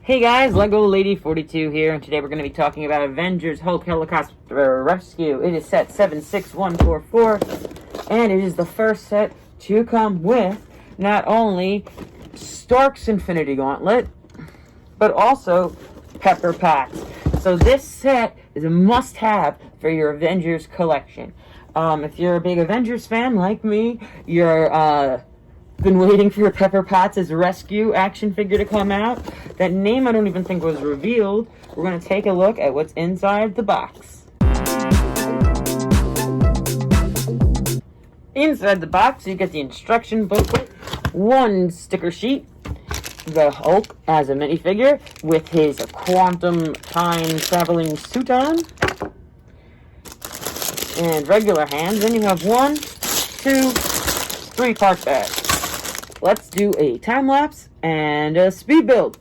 Hey guys, Lego Lady 42 here, and today we're going to be talking about Avengers Hulk Helicopter Rescue. It is set 76144, and it is the first set to come with not only Stark's Infinity Gauntlet, but also Pepper Potts. So this set is a must-have for your Avengers collection. If you're a big Avengers fan like me, you're been waiting for Pepper Potts' rescue action figure to come out. That name I don't even think was revealed. We're going to take a look at what's inside the box. Inside the box, you get the instruction booklet, one sticker sheet, the Hulk as a minifigure with his quantum time traveling suit on, and regular hands. Then you have 1, 2, 3 part bag. Let's do a time lapse and a speed build.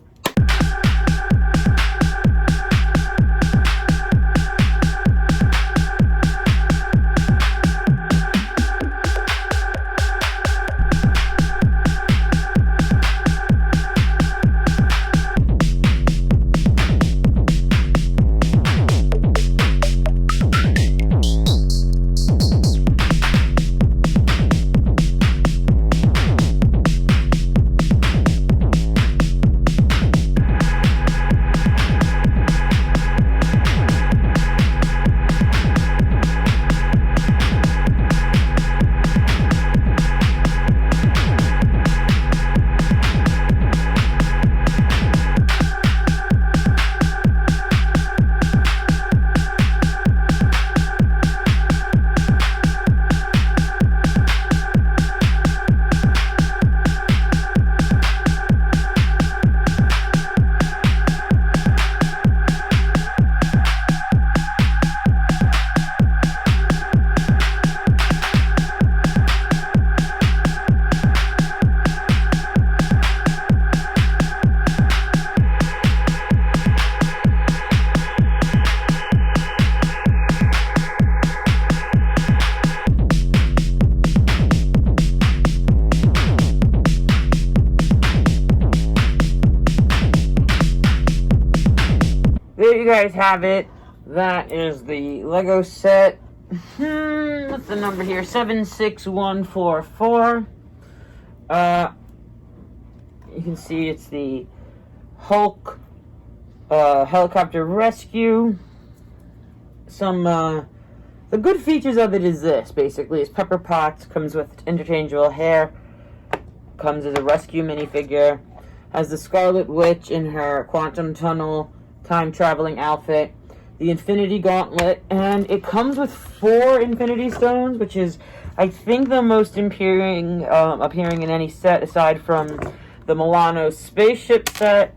There you guys have it. That is the Lego set. What's the number here? 76144. You can see it's the Hulk Helicopter Rescue. The good features of it is this, basically, is Pepper Potts, comes with interchangeable hair, comes as a rescue minifigure, has the Scarlet Witch in her quantum tunnel time-traveling outfit, the Infinity Gauntlet, and it comes with 4 Infinity Stones, which is, I think, the most appearing in any set aside from the Milano spaceship set.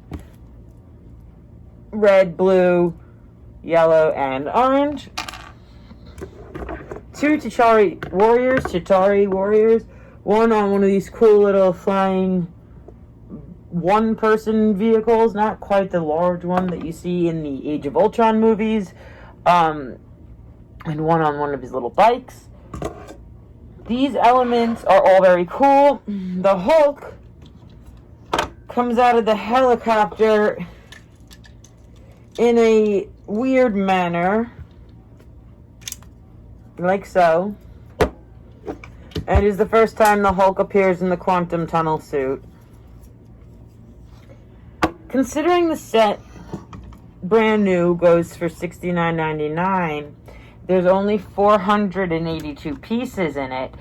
Red, blue, yellow, and orange. 2 Chitauri warriors, one on one of these cool little flying one-person vehicles, not quite the large one that you see in the Age of Ultron movies, and one on one of his little bikes. These elements are all very cool. The Hulk comes out of the helicopter in a weird manner, like so, and is the first time the Hulk appears in the quantum tunnel suit. Considering the set, brand new, goes for $69.99, there's only 482 pieces in it,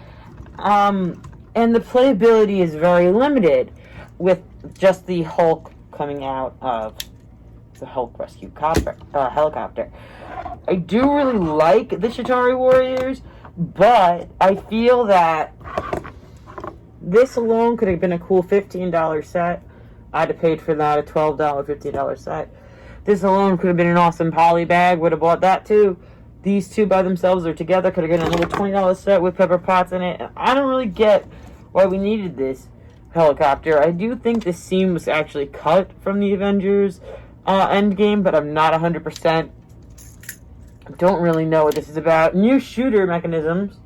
and the playability is very limited, with just the Hulk coming out of the Hulk Rescue Helicopter. I do really like the Chitauri Warriors, but I feel that this alone could have been a cool $15 set. I'd have paid for that, a $12, $15 set. This alone could have been an awesome poly bag. Would have bought that too. These two by themselves or together could have been another $20 set with Pepper Potts in it. I don't really get why we needed this helicopter. I do think the scene was actually cut from the Avengers Endgame, but I'm not 100%. Don't really know what this is about. New shooter mechanisms,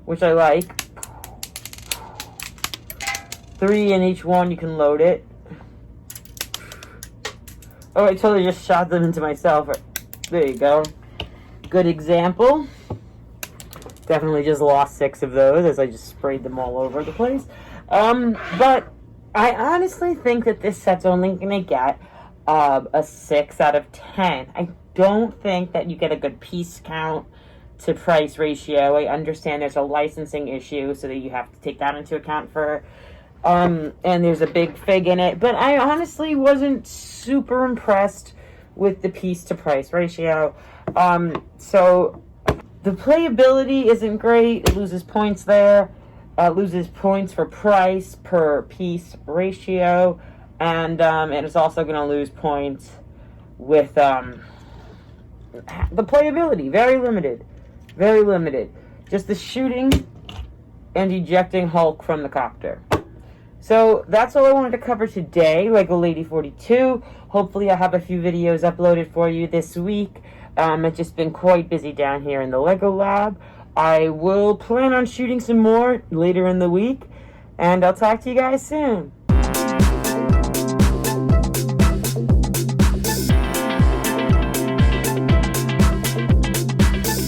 which I like. 3 in each one, you can load it. Oh, I totally just shot them into myself. There you go. Good example. Definitely just lost 6 of those as I just sprayed them all over the place. But I honestly think that this set's only going to get a 6 out of 10. I don't think that you get a good piece count to price ratio. I understand there's a licensing issue, so that you have to take that into account for, and there's a big fig in it. But I honestly wasn't super impressed with the piece to price ratio. So the playability isn't great. It loses points there. Loses points for price per piece ratio. And it's also going to lose points with the playability. Very limited. Very limited. Just the shooting and ejecting Hulk from the copter. So that's all I wanted to cover today, Lego Lady 42. Hopefully I'll have a few videos uploaded for you this week. I've just been quite busy down here in the Lego lab. I will plan on shooting some more later in the week. And I'll talk to you guys soon.